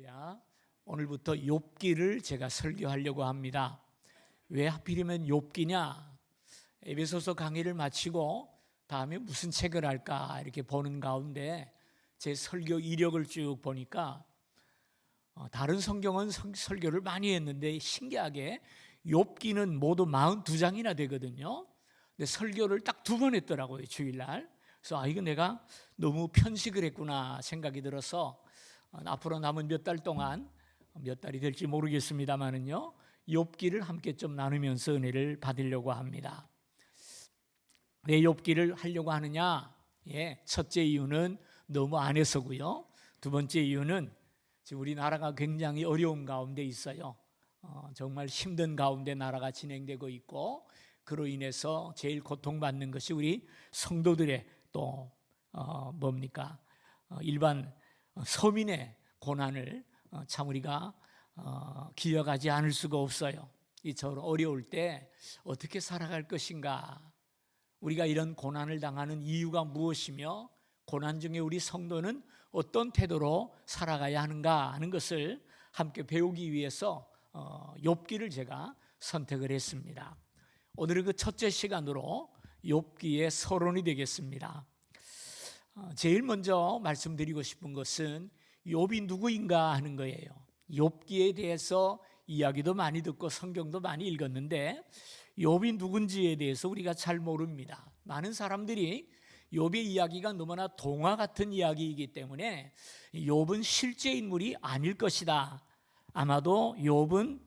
할렐루야. 오늘부터 욥기를 제가 설교하려고 합니다. 왜 하필이면 욥기냐? 에베소서 강의를 마치고 다음에 무슨 책을 할까 이렇게 보는 가운데 제 설교 이력을 쭉 보니까 다른 성경은 설교를 많이 했는데 신기하게 욥기는 모두 42장이나 되거든요. 근데 설교를 딱 2번 했더라고요, 주일날. 그래서 이거 내가 너무 편식을 했구나 생각이 들어서 앞으로 남은 몇 달 동안, 몇 달이 될지 모르겠습니다만은요, 욥기를 함께 좀 나누면서 은혜를 받으려고 합니다. 왜 욥기를 하려고 하느냐? 첫째 이유는 너무 안 해서고요. 두 번째 이유는 지금 우리나라가 굉장히 어려운 가운데 있어요. 정말 힘든 가운데 나라가 진행되고 있고, 그로 인해서 제일 고통받는 것이 우리 성도들의 또 일반 서민의 고난을 참 우리가 기억하지 않을 수가 없어요. 이처럼 어려울 때 어떻게 살아갈 것인가, 우리가 이런 고난을 당하는 이유가 무엇이며 고난 중에 우리 성도는 어떤 태도로 살아가야 하는가 하는 것을 함께 배우기 위해서 욥기를 제가 선택을 했습니다. 오늘은 그 첫째 시간으로 욥기의 서론이 되겠습니다. 제일 먼저 말씀드리고 싶은 것은 욥이 누구인가 하는 거예요. 욥기에 대해서 이야기도 많이 듣고 성경도 많이 읽었는데 욥이 누군지에 대해서 우리가 잘 모릅니다. 많은 사람들이 욥의 이야기가 너무나 동화 같은 이야기이기 때문에 욥은 실제 인물이 아닐 것이다. 아마도 욥은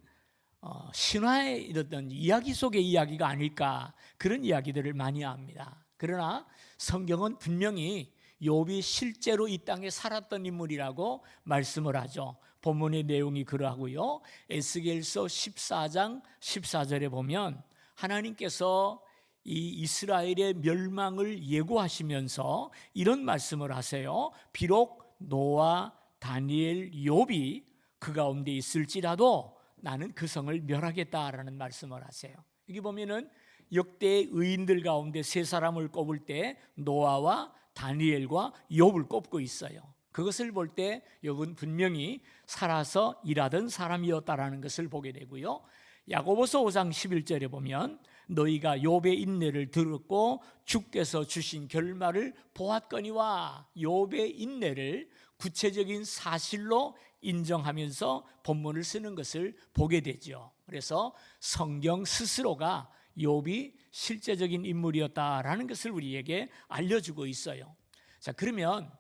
신화의 이런 이야기 속의 이야기가 아닐까, 그런 이야기들을 많이 합니다. 그러나 성경은 분명히 욥이 실제로 이 땅에 살았던 인물이라고 말씀을 하죠. 본문의 내용이 그러하고요. 에스겔서 14장 14절에 보면 하나님께서 이 이스라엘의 멸망을 예고하시면서 이런 말씀을 하세요. 비록 노아, 다니엘, 욥이 그 가운데 있을지라도 나는 그 성을 멸하겠다라는 말씀을 하세요. 여기 보면은 역대 의인들 가운데 3사람을 꼽을 때 노아와 다니엘과 욥을 꼽고 있어요. 그것을 볼 때 욥은 분명히 살아서 일하던 사람이었다라는 것을 보게 되고요. 야고보서 5장 11절에 보면 너희가 욥의 인내를 들었고 주께서 주신 결말을 보았거니와, 욥의 인내를 구체적인 사실로 인정하면서 본문을 쓰는 것을 보게 되죠. 그래서 성경 스스로가 욥이 실제적인 인물이었다라는 것을 우리에게 알려주고 있어요. 자, 그러면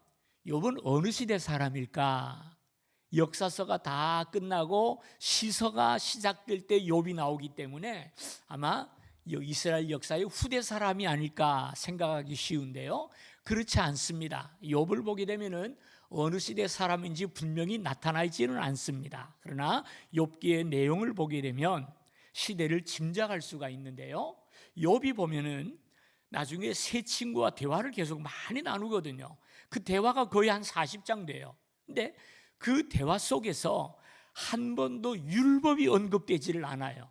욥은 어느 시대 사람일까? 역사서가 다 끝나고 시서가 시작될 때 욥이 나오기 때문에 아마 이스라엘 역사의 후대 사람이 아닐까 생각하기 쉬운데요, 그렇지 않습니다. 욥을 보게 되면은 어느 시대 사람인지 분명히 나타나 있지는 않습니다. 그러나 욥기의 내용을 보게 되면 시대를 짐작할 수가 있는데요, 욥이 보면은 나중에 세 친구와 대화를 계속 많이 나누거든요. 그 대화가 거의 한 40장 돼요. 근데 그 대화 속에서 한 번도 율법이 언급되지를 않아요.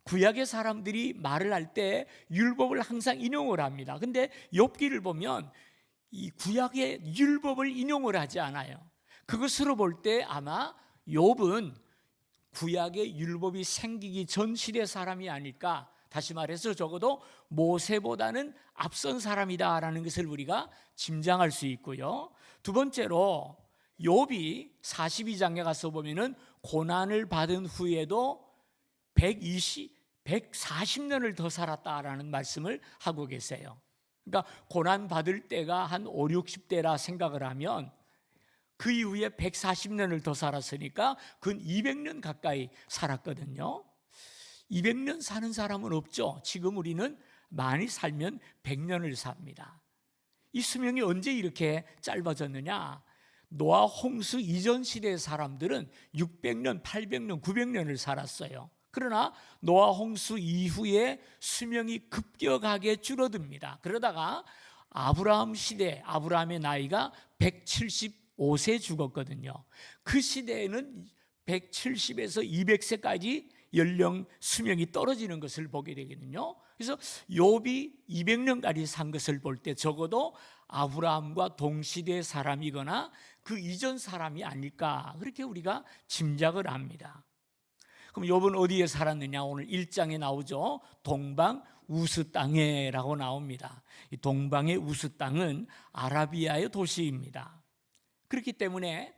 구약의 사람들이 말을 할 때 율법을 항상 인용을 합니다. 근데 욥기를 보면 이 구약의 율법을 인용을 하지 않아요. 그것으로 볼 때 아마 욥은 구약의 율법이 생기기 전 시대 사람이 아닐까, 다시 말해서 적어도 모세보다는 앞선 사람이다라는 것을 우리가 짐작할 수 있고요. 두 번째로 욥이 42장에 가서 보면은 고난을 받은 후에도 140년을 더 살았다라는 말씀을 하고 계세요. 그러니까 고난 받을 때가 한 5, 60대라 생각을 하면 그 이후에 140년을 더 살았으니까 근 200년 가까이 살았거든요. 200년 사는 사람은 없죠. 지금 우리는 많이 살면 100년을 삽니다. 이 수명이 언제 이렇게 짧아졌느냐? 노아 홍수 이전 시대의 사람들은 600년, 800년, 900년을 살았어요. 그러나 노아 홍수 이후에 수명이 급격하게 줄어듭니다. 그러다가 아브라함 시대, 아브라함의 나이가 175세 죽었거든요. 그 시대에는 170에서 200세까지 연령 수명이 떨어지는 것을 보게 되거든요. 그래서 욥이 200년까지 산 것을 볼 때 적어도 아브라함과 동시대 사람이거나 그 이전 사람이 아닐까 그렇게 우리가 짐작을 합니다. 그럼 욥은 어디에 살았느냐? 오늘 1장에 나오죠. 동방 우스 땅에라고 나옵니다. 이 동방의 우스 땅은 아라비아의 도시입니다. 그렇기 때문에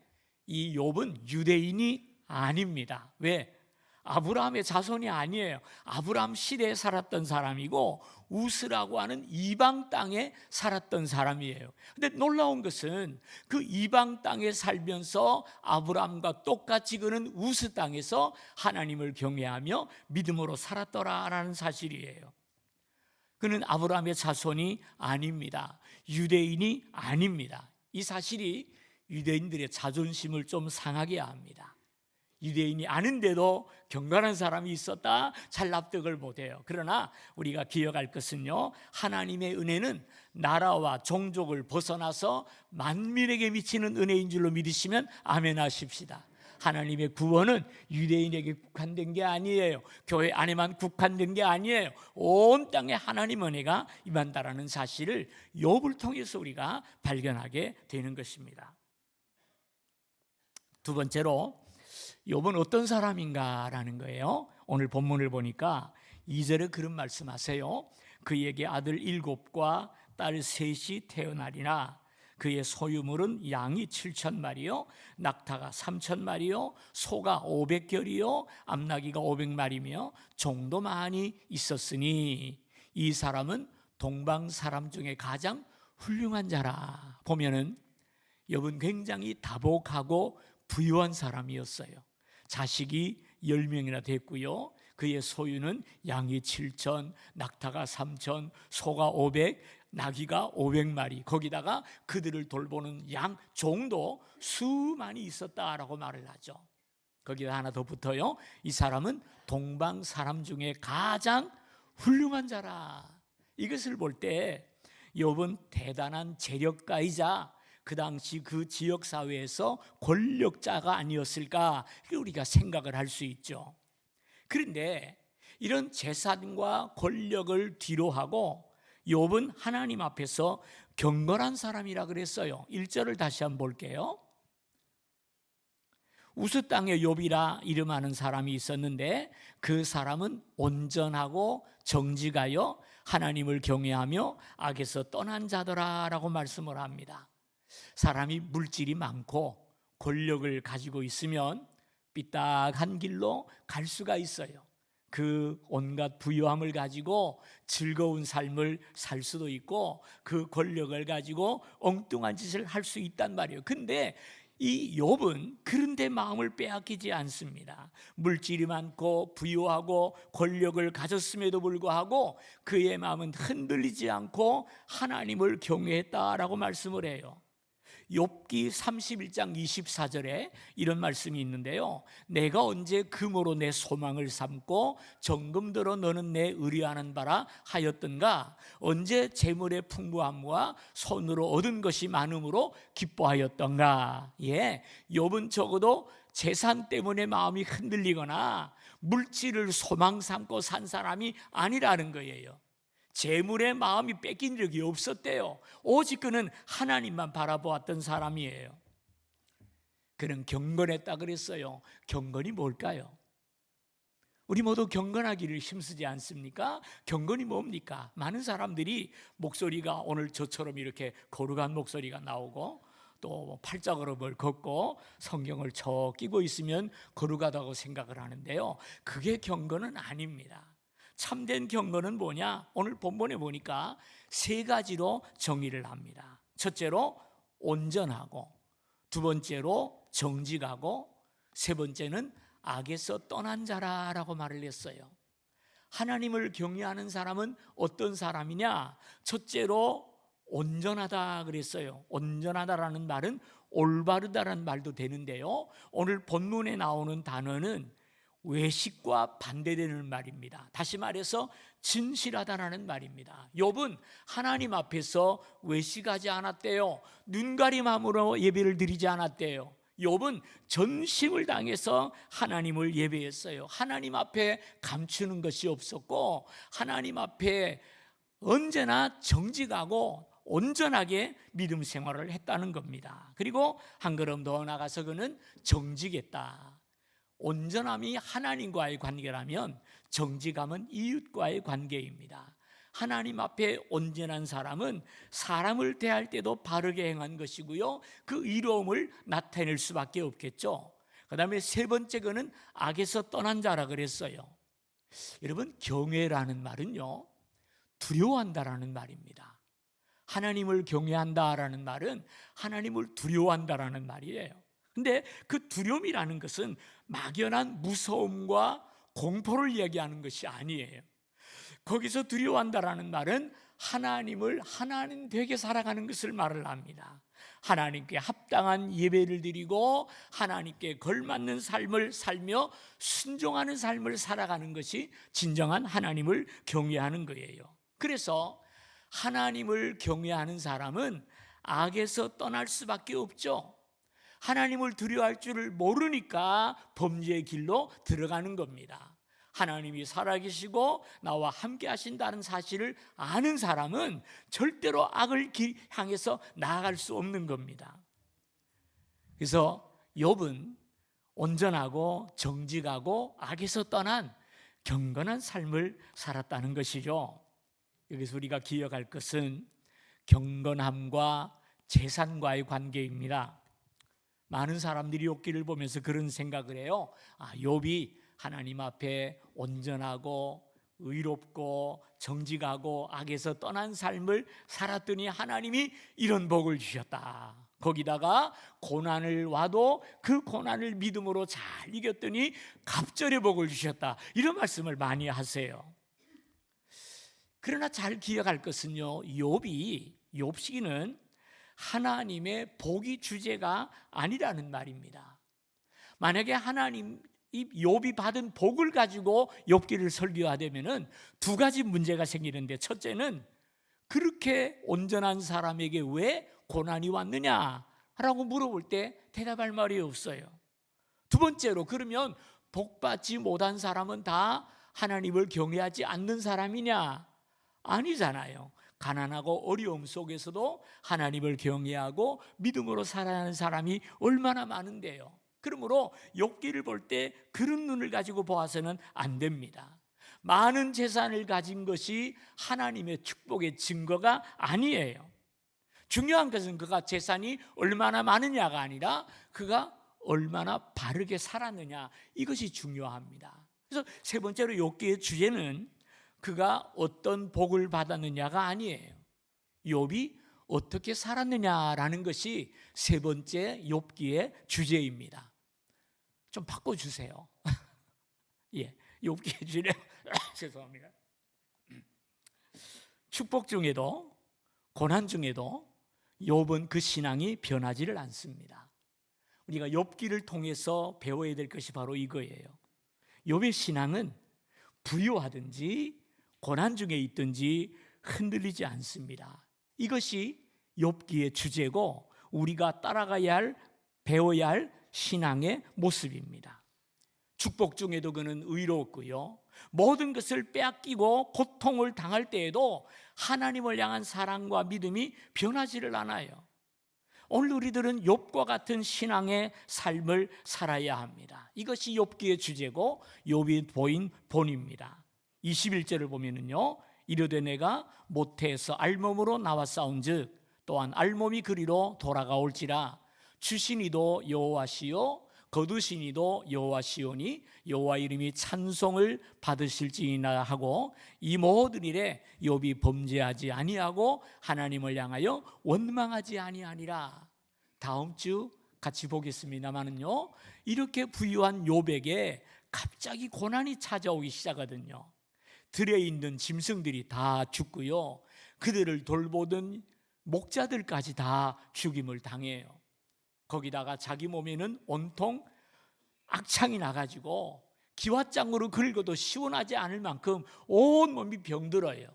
이 욥은 유대인이 아닙니다. 왜? 아브라함의 자손이 아니에요. 아브라함 시대에 살았던 사람이고 우스라고 하는 이방 땅에 살았던 사람이에요. 근데 놀라운 것은 그 이방 땅에 살면서 아브라함과 똑같이 그는 우스 땅에서 하나님을 경외하며 믿음으로 살았더라라는 사실이에요. 그는 아브라함의 자손이 아닙니다. 유대인이 아닙니다. 이 사실이 유대인들의 자존심을 좀 상하게 합니다. 유대인이 아는데도 경건한 사람이 있었다, 잘 납득을 못해요. 그러나 우리가 기억할 것은요, 하나님의 은혜는 나라와 종족을 벗어나서 만민에게 미치는 은혜인 줄로 믿으시면 아멘 하십시다. 하나님의 구원은 유대인에게 국한된 게 아니에요. 교회 안에만 국한된 게 아니에요. 온 땅에 하나님 은혜가 임한다라는 사실을 욥을 통해서 우리가 발견하게 되는 것입니다. 두 번째로 욥은 어떤 사람인가라는 거예요. 오늘 본문을 보니까 2절에 그런 말씀하세요. 그에게 아들 7과 딸 3이 태어나리나 그의 소유물은 양이 7,000마리요 낙타가 3,000마리요 소가 500결이요 암나귀가 500마리며 종도 많이 있었으니 이 사람은 동방 사람 중에 가장 훌륭한 자라. 보면은 욥은 굉장히 다복하고 부유한 사람이었어요. 자식이 10명이나 됐고요. 그의 소유는 양이 7,000, 낙타가 3,000, 소가 500, 나귀가 500마리, 거기다가 그들을 돌보는 양, 종도 수많이 있었다라고 말을 하죠. 거기다 하나 더 붙어요. 이 사람은 동방 사람 중에 가장 훌륭한 자라. 이것을 볼 때 욥은 대단한 재력가이자 그 당시 그 지역 사회에서 권력자가 아니었을까 우리가 생각을 할 수 있죠. 그런데 이런 재산과 권력을 뒤로하고 욥은 하나님 앞에서 경건한 사람이라 그랬어요. 1절을 다시 한번 볼게요. 우스 땅에 욥이라 이름하는 사람이 있었는데 그 사람은 온전하고 정직하여 하나님을 경외하며 악에서 떠난 자더라라고 말씀을 합니다. 사람이 물질이 많고 권력을 가지고 있으면 삐딱한 길로 갈 수가 있어요. 그 온갖 부유함을 가지고 즐거운 삶을 살 수도 있고 그 권력을 가지고 엉뚱한 짓을 할 수 있단 말이에요. 근데 이 욥은 그런데 마음을 빼앗기지 않습니다. 물질이 많고 부유하고 권력을 가졌음에도 불구하고 그의 마음은 흔들리지 않고 하나님을 경외했다라고 말씀을 해요. 욥기 31장 24절에 이런 말씀이 있는데요. 내가 언제 금으로 내 소망을 삼고 정금대로 너는 내 의뢰하는 바라 하였던가. 언제 재물의 풍부함과 손으로 얻은 것이 많음으로 기뻐하였던가. 욥은 적어도 재산 때문에 마음이 흔들리거나 물질을 소망 삼고 산 사람이 아니라는 거예요. 재물의 마음이 뺏긴 적이 없었대요. 오직 그는 하나님만 바라보았던 사람이에요. 그는 경건했다 그랬어요. 경건이 뭘까요? 우리 모두 경건하기를 힘쓰지 않습니까? 경건이 뭡니까? 많은 사람들이 목소리가 오늘 저처럼 이렇게 거룩한 목소리가 나오고 또 팔자걸음을 걷고 성경을 쳐 끼고 있으면 거룩하다고 생각을 하는데요. 그게 경건은 아닙니다. 참된 경건은 뭐냐? 오늘 본문에 보니까 3가지로 정의를 합니다. 첫째로 온전하고, 두 번째로 정직하고, 세 번째는 악에서 떠난 자라라고 말을 했어요. 하나님을 경외하는 사람은 어떤 사람이냐? 첫째로 온전하다 그랬어요. 온전하다라는 말은 올바르다라는 말도 되는데요. 오늘 본문에 나오는 단어는 외식과 반대되는 말입니다. 다시 말해서 진실하다라는 말입니다. 욥은 하나님 앞에서 외식하지 않았대요. 눈가림함으로 예배를 드리지 않았대요. 욥은 전심을 당해서 하나님을 예배했어요. 하나님 앞에 감추는 것이 없었고 하나님 앞에 언제나 정직하고 온전하게 믿음 생활을 했다는 겁니다. 그리고 한 걸음 더 나가서 그는 정직했다. 온전함이 하나님과의 관계라면 정직함은 이웃과의 관계입니다. 하나님 앞에 온전한 사람은 사람을 대할 때도 바르게 행한 것이고요, 그 의로움을 나타낼 수밖에 없겠죠. 그 다음에 세 번째 거는 악에서 떠난 자라 그랬어요. 여러분, 경외라는 말은요, 두려워한다라는 말입니다. 하나님을 경외한다라는 말은 하나님을 두려워한다라는 말이에요. 근데 그 두려움이라는 것은 막연한 무서움과 공포를 이야기하는 것이 아니에요. 거기서 두려워한다라는 말은 하나님을 하나님 되게 살아가는 것을 말을 합니다. 하나님께 합당한 예배를 드리고 하나님께 걸맞는 삶을 살며 순종하는 삶을 살아가는 것이 진정한 하나님을 경외하는 거예요. 그래서 하나님을 경외하는 사람은 악에서 떠날 수밖에 없죠. 하나님을 두려워할 줄을 모르니까 범죄의 길로 들어가는 겁니다. 하나님이 살아계시고 나와 함께 하신다는 사실을 아는 사람은 절대로 악을 향해서 나아갈 수 없는 겁니다. 그래서 욥은 온전하고 정직하고 악에서 떠난 경건한 삶을 살았다는 것이죠. 여기서 우리가 기억할 것은 경건함과 재산과의 관계입니다. 많은 사람들이 욥기를 보면서 그런 생각을 해요. 욥이 하나님 앞에 온전하고 의롭고 정직하고 악에서 떠난 삶을 살았더니 하나님이 이런 복을 주셨다. 거기다가 고난을 와도 그 고난을 믿음으로 잘 이겼더니 갑절의 복을 주셨다. 이런 말씀을 많이 하세요. 그러나 잘 기억할 것은요, 욥시기는 하나님의 복이 주제가 아니라는 말입니다. 만약에 하나님 욥이 받은 복을 가지고 욥기를 설교하려면은 두 가지 문제가 생기는데, 첫째는 그렇게 온전한 사람에게 왜 고난이 왔느냐라고 물어볼 때 대답할 말이 없어요. 두 번째로, 그러면 복받지 못한 사람은 다 하나님을 경외하지 않는 사람이냐? 아니잖아요. 가난하고 어려움 속에서도 하나님을 경외하고 믿음으로 살아가는 사람이 얼마나 많은데요. 그러므로 욥기를 볼 때 그런 눈을 가지고 보아서는 안 됩니다. 많은 재산을 가진 것이 하나님의 축복의 증거가 아니에요. 중요한 것은 그가 재산이 얼마나 많으냐가 아니라 그가 얼마나 바르게 살았느냐, 이것이 중요합니다. 그래서 세 번째로 욥기의 주제는 그가 어떤 복을 받았느냐가 아니에요. 욥이 어떻게 살았느냐라는 것이 세 번째 욥기의 주제입니다. 좀 바꿔주세요. 예, 욥기의 주제 죄송합니다. 축복 중에도 고난 중에도 욥은 그 신앙이 변하지를 않습니다. 우리가 욥기를 통해서 배워야 될 것이 바로 이거예요. 욥의 신앙은 부유하든지 고난 중에 있든지 흔들리지 않습니다. 이것이 욥기의 주제고 우리가 따라가야 할, 배워야 할 신앙의 모습입니다. 축복 중에도 그는 의로웠고요, 모든 것을 빼앗기고 고통을 당할 때에도 하나님을 향한 사랑과 믿음이 변하지를 않아요. 오늘 우리들은 욥과 같은 신앙의 삶을 살아야 합니다. 이것이 욥기의 주제고 욥이 보인 본입니다. 21절을 보면은요, 이르되 내가 모태에서 알몸으로 나와 싸운즉 또한 알몸이 그리로 돌아가올지라. 주신 이도 여호와시요 거두신 이도 여호와시오니 여호와 이름이 찬송을 받으실지니라 하고, 이 모든 일에 욥이 범죄하지 아니하고 하나님을 향하여 원망하지 아니하니라. 다음 주 같이 보겠습니다만은요, 이렇게 부유한 욥에게 갑자기 고난이 찾아오기 시작하거든요. 들에 있는 짐승들이 다 죽고요, 그들을 돌보던 목자들까지 다 죽임을 당해요. 거기다가 자기 몸에는 온통 악창이 나가지고 기왓장으로 긁어도 시원하지 않을 만큼 온몸이 병들어요.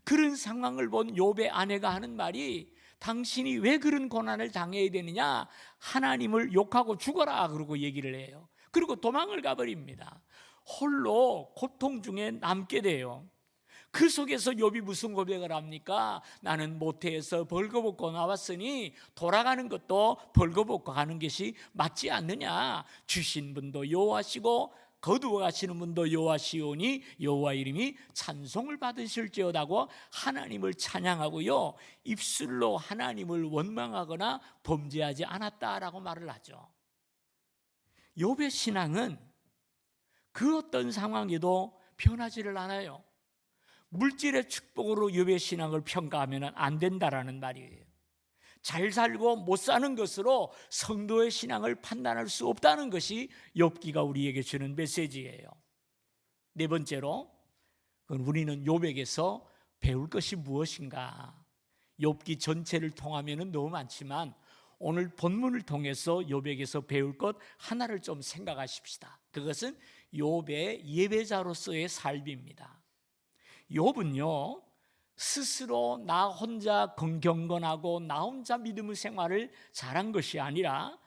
그런 상황을 본 욥의 아내가 하는 말이, 당신이 왜 그런 고난을 당해야 되느냐, 하나님을 욕하고 죽어라, 그러고 얘기를 해요. 그리고 도망을 가버립니다. 홀로 고통 중에 남게 돼요. 그 속에서 욥이 무슨 고백을 합니까? 나는 모태에서 벌거벗고 나왔으니 돌아가는 것도 벌거벗고 가는 것이 맞지 않느냐. 주신 분도 여호와시고 거두어 가시는 분도 여호와시오니 여호와 이름이 찬송을 받으실지어다고 하나님을 찬양하고요, 입술로 하나님을 원망하거나 범죄하지 않았다라고 말을 하죠. 욥의 신앙은 그 어떤 상황에도 변하지를 않아요. 물질의 축복으로 욥의 신앙을 평가하면 안 된다라는 말이에요. 잘 살고 못 사는 것으로 성도의 신앙을 판단할 수 없다는 것이 욥기가 우리에게 주는 메시지예요. 네 번째로, 우리는 욥에게서 배울 것이 무엇인가? 욥기 전체를 통하면 너무 많지만 오늘 본문을 통해서 욥에게서 배울 것 하나를 좀 생각하십시다. 그것은 욥의 예배자로서의 삶입니다. 욥은요, 스스로 나 혼자 경건하고 나 혼자 믿음의 생활을 잘한 것이 아니라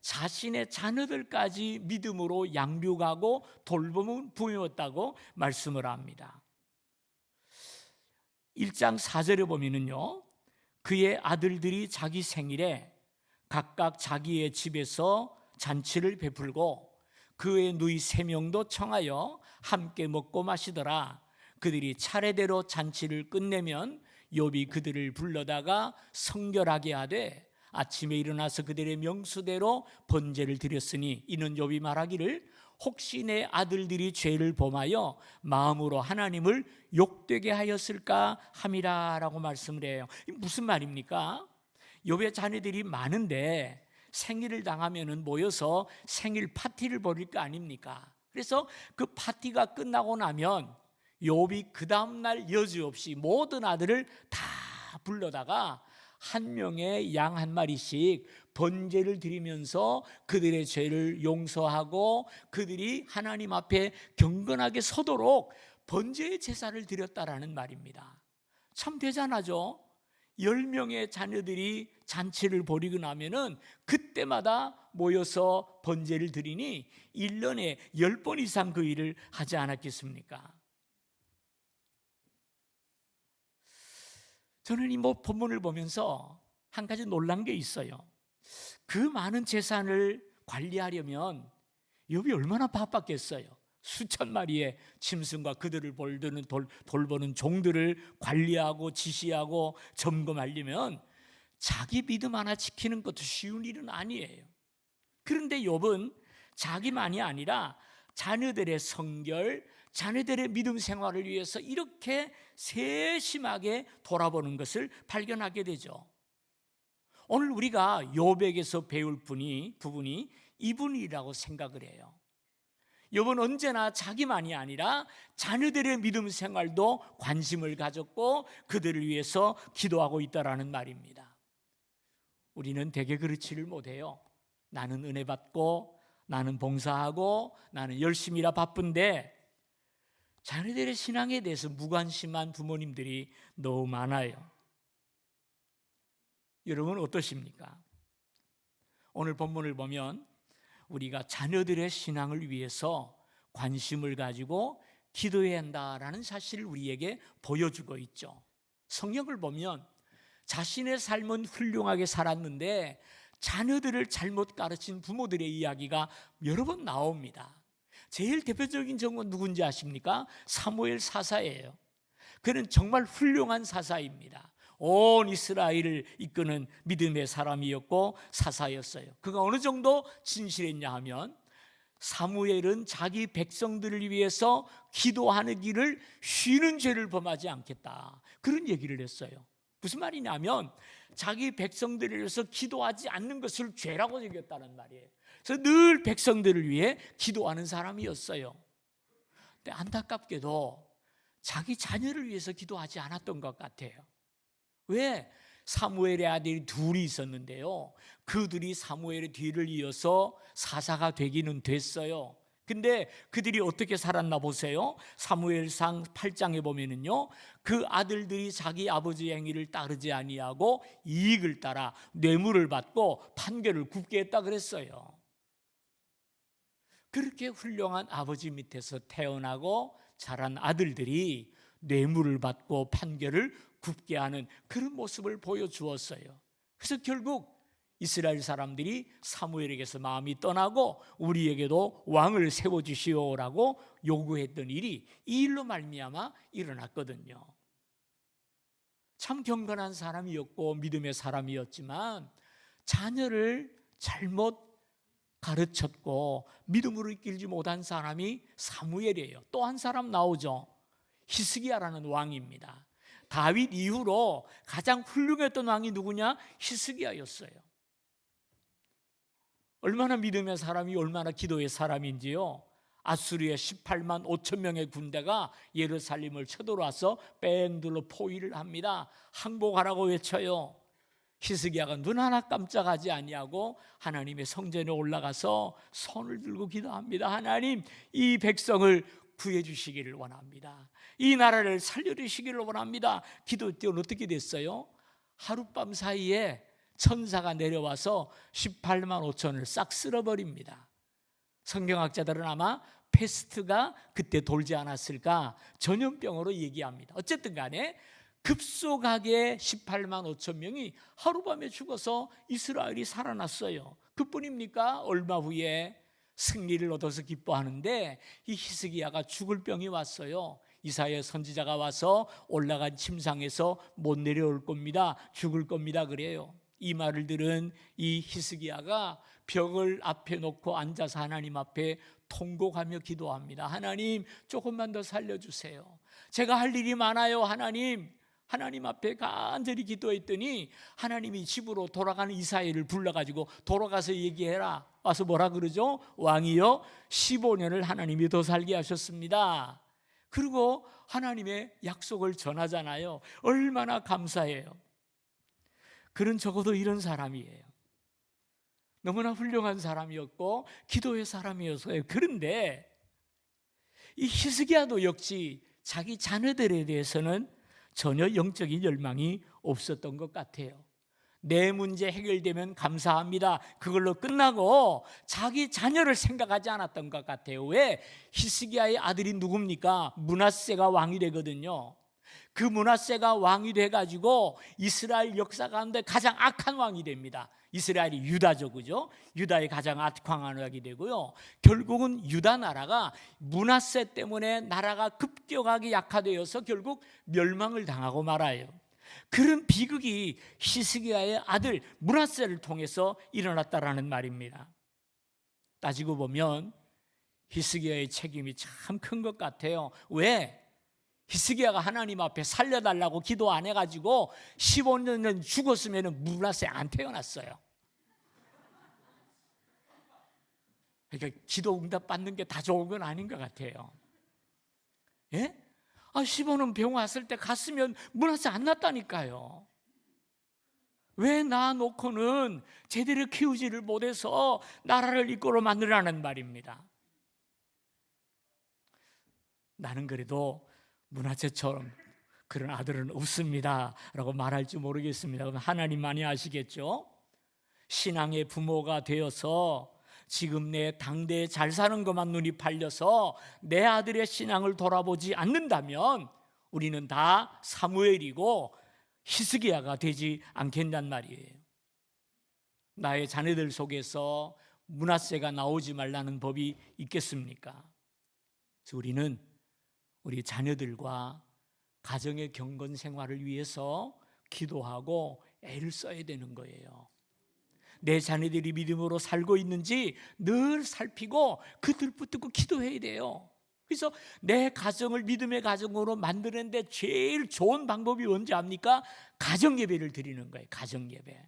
자신의 자녀들까지 믿음으로 양육하고 돌봄을 부었다고 말씀을 합니다. 1장 4절에 보면은요, 그의 아들들이 자기 생일에 각각 자기의 집에서 잔치를 베풀고 그의 누이 3명도 청하여 함께 먹고 마시더라. 그들이 차례대로 잔치를 끝내면 욥이 그들을 불러다가 성결하게 하되 아침에 일어나서 그들의 명수대로 번제를 드렸으니 이는 욥이 말하기를 혹시 내 아들들이 죄를 범하여 마음으로 하나님을 욕되게 하였을까 함이라라고 말씀을 해요. 무슨 말입니까? 욥의 자녀들이 많은데 생일을 당하면은 모여서 생일 파티를 벌일 거 아닙니까? 그래서 그 파티가 끝나고 나면 욥이 그 다음날 여지없이 모든 아들을 다 불러다가 한 명의 양 한 마리씩 번제를 드리면서 그들의 죄를 용서하고 그들이 하나님 앞에 경건하게 서도록 번제의 제사를 드렸다라는 말입니다. 참 대단하죠? 10명의 자녀들이 잔치를 벌이고 나면은 그때마다 모여서 번제를 드리니 1년에 10번 이상 그 일을 하지 않았겠습니까? 저는 이 본문을 보면서 한 가지 놀란 게 있어요. 그 많은 재산을 관리하려면 욥이 얼마나 바빴겠어요. 수천 마리의 짐승과 그들을 돌보는 종들을 관리하고 지시하고 점검하려면 자기 믿음 하나 지키는 것도 쉬운 일은 아니에요. 그런데 욥은 자기만이 아니라 자녀들의 성결, 자녀들의 믿음 생활을 위해서 이렇게 세심하게 돌아보는 것을 발견하게 되죠. 오늘 우리가 욥에게서 배울 부분이 이분이라고 생각을 해요. 욥은 언제나 자기만이 아니라 자녀들의 믿음 생활도 관심을 가졌고 그들을 위해서 기도하고 있다라는 말입니다. 우리는 대개 그렇지를 못해요. 나는 은혜 받고 나는 봉사하고 나는 열심히라 바쁜데 자녀들의 신앙에 대해서 무관심한 부모님들이 너무 많아요. 여러분 어떠십니까? 오늘 본문을 보면 우리가 자녀들의 신앙을 위해서 관심을 가지고 기도해야 한다라는 사실을 우리에게 보여주고 있죠. 성경을 보면 자신의 삶은 훌륭하게 살았는데 자녀들을 잘못 가르친 부모들의 이야기가 여러 번 나옵니다. 제일 대표적인 정은 누군지 아십니까? 사무엘 사사예요. 그는 정말 훌륭한 사사입니다. 온 이스라엘을 이끄는 믿음의 사람이었고 사사였어요. 그가 어느 정도 진실했냐 하면 사무엘은 자기 백성들을 위해서 기도하는 길을 쉬는 죄를 범하지 않겠다, 그런 얘기를 했어요. 무슨 말이냐면 자기 백성들을 위해서 기도하지 않는 것을 죄라고 여겼다는 말이에요. 그래서 늘 백성들을 위해 기도하는 사람이었어요. 근데 안타깝게도 자기 자녀를 위해서 기도하지 않았던 것 같아요. 왜? 사무엘의 아들이 둘이 있었는데요, 그들이 사무엘의 뒤를 이어서 사사가 되기는 됐어요. 근데 그들이 어떻게 살았나 보세요. 사무엘상 8장에 보면은요, 그 아들들이 자기 아버지의 행위를 따르지 아니하고 이익을 따라 뇌물을 받고 판결을 굽게 했다 그랬어요. 그렇게 훌륭한 아버지 밑에서 태어나고 자란 아들들이 뇌물을 받고 판결을 굽게 하는 그런 모습을 보여주었어요. 그래서 결국 이스라엘 사람들이 사무엘에게서 마음이 떠나고 우리에게도 왕을 세워주시오라고 요구했던 일이 이 일로 말미암아 일어났거든요. 참 경건한 사람이었고 믿음의 사람이었지만 자녀를 잘못 가르쳤고 믿음으로 이끌지 못한 사람이 사무엘이에요. 또 한 사람 나오죠. 히스기야라는 왕입니다. 다윗 이후로 가장 훌륭했던 왕이 누구냐? 히스기야였어요. 얼마나 믿음의 사람이 얼마나 기도의 사람인지요. 아수르의 18만 5천 명의 군대가 예루살렘을 쳐들어와서 뺑들로 포위를 합니다. 항복하라고 외쳐요. 히스기야가 눈 하나 깜짝하지 아니하고 하나님의 성전에 올라가서 손을 들고 기도합니다. 하나님, 이 백성을 구해 주시기를 원합니다. 이 나라를 살려주시기를 원합니다. 기도했더니 어떻게 됐어요? 하룻밤 사이에 천사가 내려와서 18만 5천을 싹 쓸어버립니다. 성경학자들은 아마 페스트가 그때 돌지 않았을까 전염병으로 얘기합니다. 어쨌든 간에 급속하게 18만 5천 명이 하룻밤에 죽어서 이스라엘이 살아났어요. 그뿐입니까? 얼마 후에 승리를 얻어서 기뻐하는데 이 히스기야가 죽을 병이 왔어요. 이사야 선지자가 와서 올라간 침상에서 못 내려올 겁니다. 죽을 겁니다. 그래요. 이 말을 들은 이 히스기야가 벽을 앞에 놓고 앉아서 하나님 앞에 통곡하며 기도합니다. 하나님, 조금만 더 살려주세요. 제가 할 일이 많아요. 하나님 앞에 간절히 기도했더니 하나님이 집으로 돌아가는 이사야를 불러가지고 돌아가서 얘기해라. 와서 뭐라 그러죠? 왕이여 15년을 하나님이 더 살게 하셨습니다. 그리고 하나님의 약속을 전하잖아요. 얼마나 감사해요. 그는 적어도 이런 사람이에요. 너무나 훌륭한 사람이었고 기도의 사람이었어요. 그런데 이 히스기야도 역시 자기 자녀들에 대해서는 전혀 영적인 열망이 없었던 것 같아요. 내 문제 해결되면 감사합니다. 그걸로 끝나고 자기 자녀를 생각하지 않았던 것 같아요. 왜? 히스기야의 아들이 누굽니까? 므낫세가 왕이 되거든요. 그 므낫세가 왕이 돼가지고 이스라엘 역사 가운데 가장 악한 왕이 됩니다. 이스라엘이 유다죠, 그죠? 유다의 가장 악한 왕이 되고요. 결국은 유다 나라가 므낫세 때문에 나라가 급격하게 약화되어서 결국 멸망을 당하고 말아요. 그런 비극이 히스기야의 아들 므낫세를 통해서 일어났다라는 말입니다. 따지고 보면 히스기야의 책임이 참 큰 것 같아요. 왜? 히스기야가 하나님 앞에 살려달라고 기도 안 해가지고 15년 죽었으면 므낫세 안 태어났어요. 그러니까 기도 응답 받는 게 다 좋은 건 아닌 것 같아요. 예? 15년 병 왔을 때 갔으면 므낫세 안 났다니까요. 왜 나 놓고는 제대로 키우지를 못해서 나라를 이끌어 만들라는 말입니다. 나는 그래도 므낫세처럼 그런 아들은 없습니다 라고 말할지 모르겠습니다. 그럼 하나님만이 아시겠죠? 신앙의 부모가 되어서 지금 내 당대에 잘 사는 것만 눈이 팔려서 내 아들의 신앙을 돌아보지 않는다면 우리는 다 사무엘이고 히스기야가 되지 않겠단 말이에요. 나의 자녀들 속에서 므낫세가 나오지 말라는 법이 있겠습니까? 그래서 우리는 우리 자녀들과 가정의 경건 생활을 위해서 기도하고 애를 써야 되는 거예요. 내 자녀들이 믿음으로 살고 있는지 늘 살피고 그들 붙들고 기도해야 돼요. 그래서 내 가정을 믿음의 가정으로 만드는데 제일 좋은 방법이 뭔지 압니까? 가정예배를 드리는 거예요. 가정예배.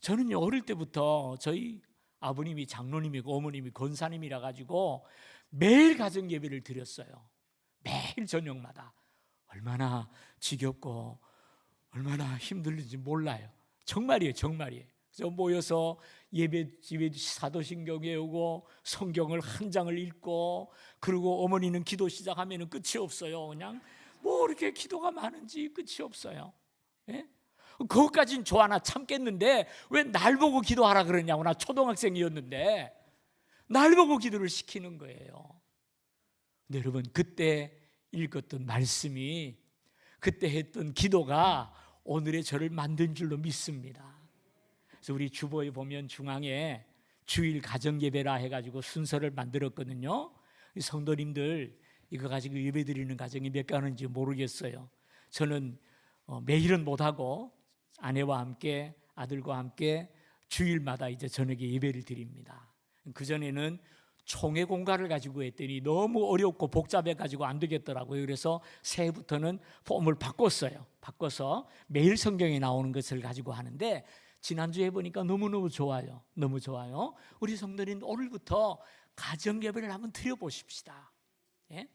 저는요, 어릴 때부터 저희 아버님이 장로님이고 어머님이 권사님이라 가지고 매일 가정예배를 드렸어요. 매일 저녁마다. 얼마나 지겹고 얼마나 힘들는지 몰라요. 정말이에요. 그래서 모여서 예배집에 사도신경 외우고 성경을 한 장을 읽고, 그리고 어머니는 기도 시작하면 끝이 없어요. 그냥 뭐 이렇게 기도가 많은지 끝이 없어요. 예? 그것까지는 좋아나 참겠는데 왜 날 보고 기도하라 그러냐고. 나 초등학생이었는데 날 보고 기도를 시키는 거예요. 근데 여러분, 그때 읽었던 말씀이, 그때 했던 기도가 오늘의 저를 만든 줄로 믿습니다. 그래서 우리 주보에 보면 중앙에 주일 가정예배라 해가지고 순서를 만들었거든요. 성도님들 이거 가지고 예배드리는 가정이 몇 개 하는지 모르겠어요. 저는 매일은 못하고 아내와 함께, 아들과 함께 주일마다 이제 저녁에 예배를 드립니다. 그전에는 총회 공간을 가지고 했더니 너무 어렵고 복잡해가지고 안 되겠더라고요. 그래서 새해부터는 폼을 바꿨어요. 바꿔서 매일 성경에 나오는 것을 가지고 하는데, 지난주에 보니까 너무너무 좋아요. 너무 좋아요. 우리 성도님 오늘부터 가정예배를 한번 드려보십시다. 예?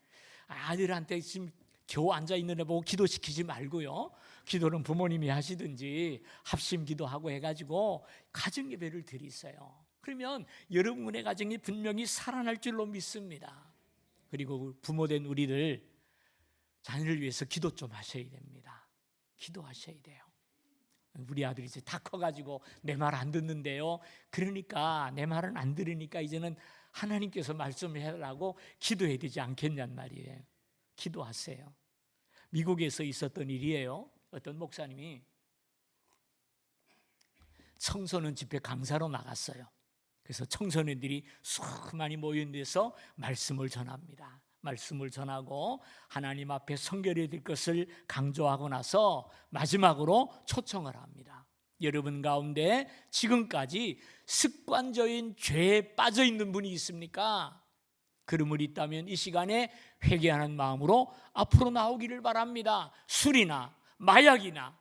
아들한테 지금 겨우 앉아있는 애 보고 기도시키지 말고요. 기도는 부모님이 하시든지 합심 기도하고 해가지고 가정예배를 드리세요. 그러면 여러분의 가정이 분명히 살아날 줄로 믿습니다. 그리고 부모된 우리들 자녀를 위해서 기도 좀 하셔야 됩니다. 기도하셔야 돼요. 우리 아들이 이제 다 커가지고 내 말 안 듣는데요. 그러니까 내 말은 안 들으니까 이제는 하나님께서 말씀해달라고 기도해야 되지 않겠냔 말이에요. 기도하세요. 미국에서 있었던 일이에요. 어떤 목사님이 청소년 집회 강사로 나갔어요. 그래서 청소년들이 수많이 모인 데서 말씀을 전합니다. 말씀을 전하고 하나님 앞에 성결해야 될 것을 강조하고 나서 마지막으로 초청을 합니다. 여러분 가운데 지금까지 습관적인 죄에 빠져 있는 분이 있습니까? 그름을 있다면 이 시간에 회개하는 마음으로 앞으로 나오기를 바랍니다. 술이나 마약이나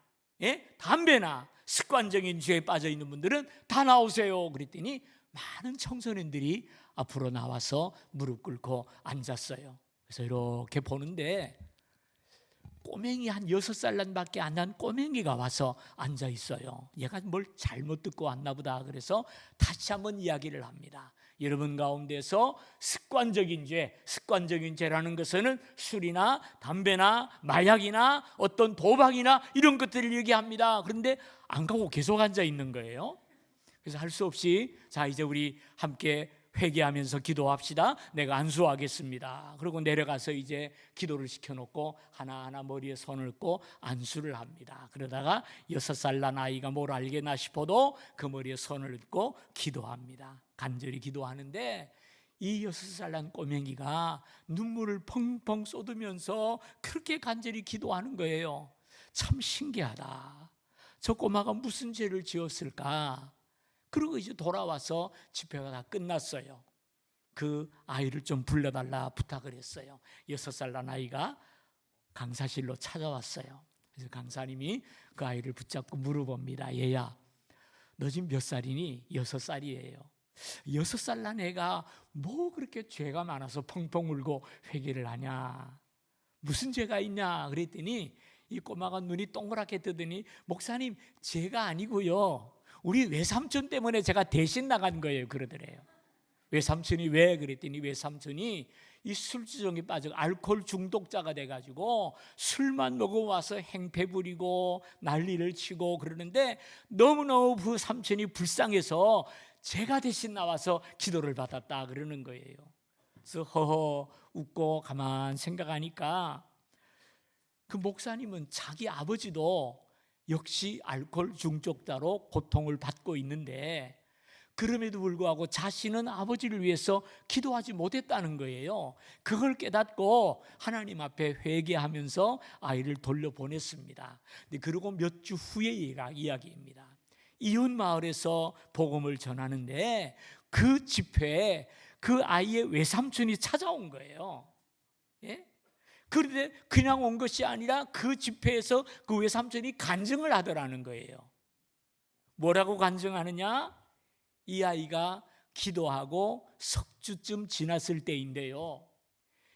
담배나 습관적인 죄에 빠져 있는 분들은 다 나오세요. 그랬더니 많은 청소년들이 앞으로 나와서 무릎 꿇고 앉았어요. 그래서 이렇게 보는데 꼬맹이 한 6살 밖에 안 난 꼬맹이가 와서 앉아 있어요. 얘가 뭘 잘못 듣고 왔나 보다. 그래서 다시 한번 이야기를 합니다. 여러분 가운데서 습관적인 죄라는 것은 술이나 담배나 마약이나 어떤 도박이나 이런 것들을 얘기합니다. 그런데 안 가고 계속 앉아 있는 거예요. 그래서 할 수 없이 자 이제 우리 함께 회개하면서 기도합시다. 내가 안수하겠습니다. 그리고 내려가서 이제 기도를 시켜놓고 하나하나 머리에 손을 얹고 안수를 합니다. 그러다가 6살 난 아이가 뭘 알겠나 싶어도 그 머리에 손을 얹고 기도합니다. 간절히 기도하는데 이 6살 난 꼬맹이가 눈물을 펑펑 쏟으면서 그렇게 간절히 기도하는 거예요. 참 신기하다. 저 꼬마가 무슨 죄를 지었을까? 그리고 이제 돌아와서 집회가 다 끝났어요. 그 아이를 좀 불러달라 부탁을 했어요. 6살 난 아이가 강사실로 찾아왔어요. 그래서 강사님이 그 아이를 붙잡고 물어봅니다. 얘야, 너 지금 몇 살이니? 6살이에요. 6살 난 애가 뭐 그렇게 죄가 많아서 펑펑 울고 회개를 하냐? 무슨 죄가 있냐? 그랬더니 이 꼬마가 눈이 동그랗게 뜨더니 목사님, 죄가 아니고요, 우리 외삼촌 때문에 제가 대신 나간 거예요. 그러더래요. 외삼촌이 왜? 그랬더니 외삼촌이 이 술주정에 빠져 알코올 중독자가 돼가지고 술만 먹어와서 행패 부리고 난리를 치고 그러는데 너무너무 그 삼촌이 불쌍해서 제가 대신 나와서 기도를 받았다 그러는 거예요. 그래서 허허 웃고 가만 생각하니까 그 목사님은 자기 아버지도 역시 알코올 중독자로 고통을 받고 있는데 그럼에도 불구하고 자신은 아버지를 위해서 기도하지 못했다는 거예요. 그걸 깨닫고 하나님 앞에 회개하면서 아이를 돌려보냈습니다. 그리고 몇 주 후의 이야기입니다. 이웃 마을에서 복음을 전하는데 그 집회에 그 아이의 외삼촌이 찾아온 거예요. 예? 그런데 그냥 온 것이 아니라 그 집회에서 그 외삼촌이 간증을 하더라는 거예요. 뭐라고 간증하느냐? 이 아이가 기도하고 석 주쯤 지났을 때인데요,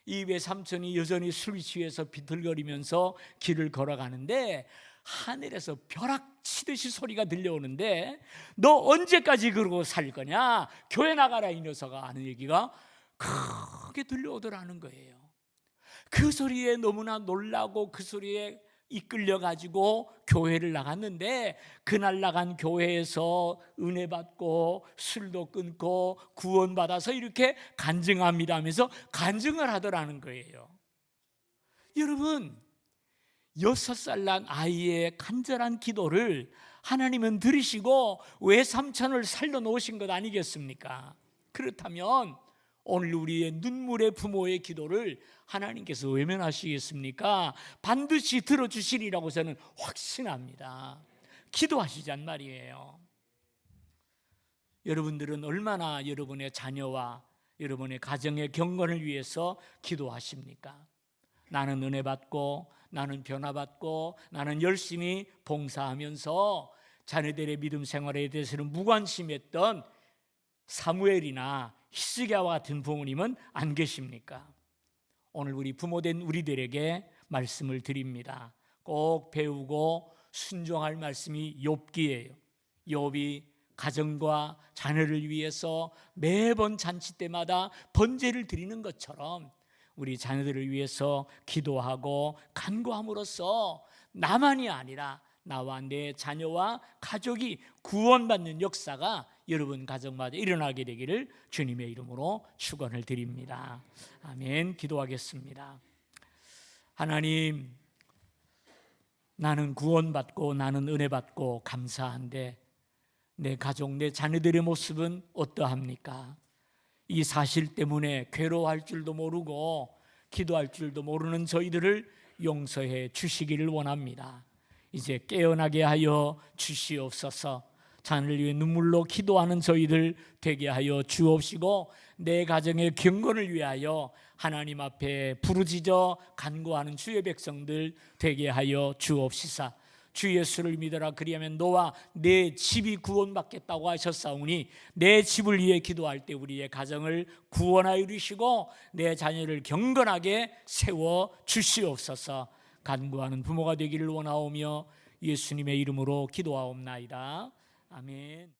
이 외삼촌이 여전히 술 취해서 비틀거리면서 길을 걸어가는데 하늘에서 벼락 치듯이 소리가 들려오는데 너 언제까지 그러고 살 거냐? 교회 나가라 이 녀석아 하는 얘기가 크게 들려오더라는 거예요. 그 소리에 너무나 놀라고 그 소리에 이끌려가지고 교회를 나갔는데 그날 나간 교회에서 은혜 받고 술도 끊고 구원받아서 이렇게 간증합니다 하면서 간증을 하더라는 거예요. 여러분, 6살 난 아이의 간절한 기도를 하나님은 들으시고 외삼촌을 살려놓으신 것 아니겠습니까? 그렇다면 오늘 우리의 눈물의 부모의 기도를 하나님께서 외면하시겠습니까? 반드시 들어주시리라고 저는 확신합니다. 기도하시잔 말이에요. 여러분들은 얼마나 여러분의 자녀와 여러분의 가정의 경건을 위해서 기도하십니까? 나는 은혜 받고, 나는 변화 받고, 나는 열심히 봉사하면서 자녀들의 믿음 생활에 대해서는 무관심했던 사무엘이나 히스기야와 같은 부모님은 안 계십니까? 오늘 우리 부모된 우리들에게 말씀을 드립니다. 꼭 배우고 순종할 말씀이 욥기예요. 욥이 가정과 자녀를 위해서 매번 잔치 때마다 번제를 드리는 것처럼 우리 자녀들을 위해서 기도하고 간구함으로써 나만이 아니라 나와 내 자녀와 가족이 구원받는 역사가 여러분 가정마다 일어나게 되기를 주님의 이름으로 축원을 드립니다. 아멘. 기도하겠습니다. 하나님, 나는 구원받고 나는 은혜 받고 감사한데 내 가족, 내 자녀들의 모습은 어떠합니까? 이 사실 때문에 괴로워할 줄도 모르고 기도할 줄도 모르는 저희들을 용서해 주시기를 원합니다. 이제 깨어나게 하여 주시옵소서. 자녀를 위해 눈물로 기도하는 저희들 되게 하여 주옵시고 내 가정의 경건을 위하여 하나님 앞에 부르짖어 간구하는 주의 백성들 되게 하여 주옵시사. 주 예수를 믿어라 그리하면 너와 내 집이 구원받겠다고 하셨사오니 내 집을 위해 기도할 때 우리의 가정을 구원하여 주시고 내 자녀를 경건하게 세워 주시옵소서. 간구하는 부모가 되기를 원하오며 예수님의 이름으로 기도하옵나이다. 아멘.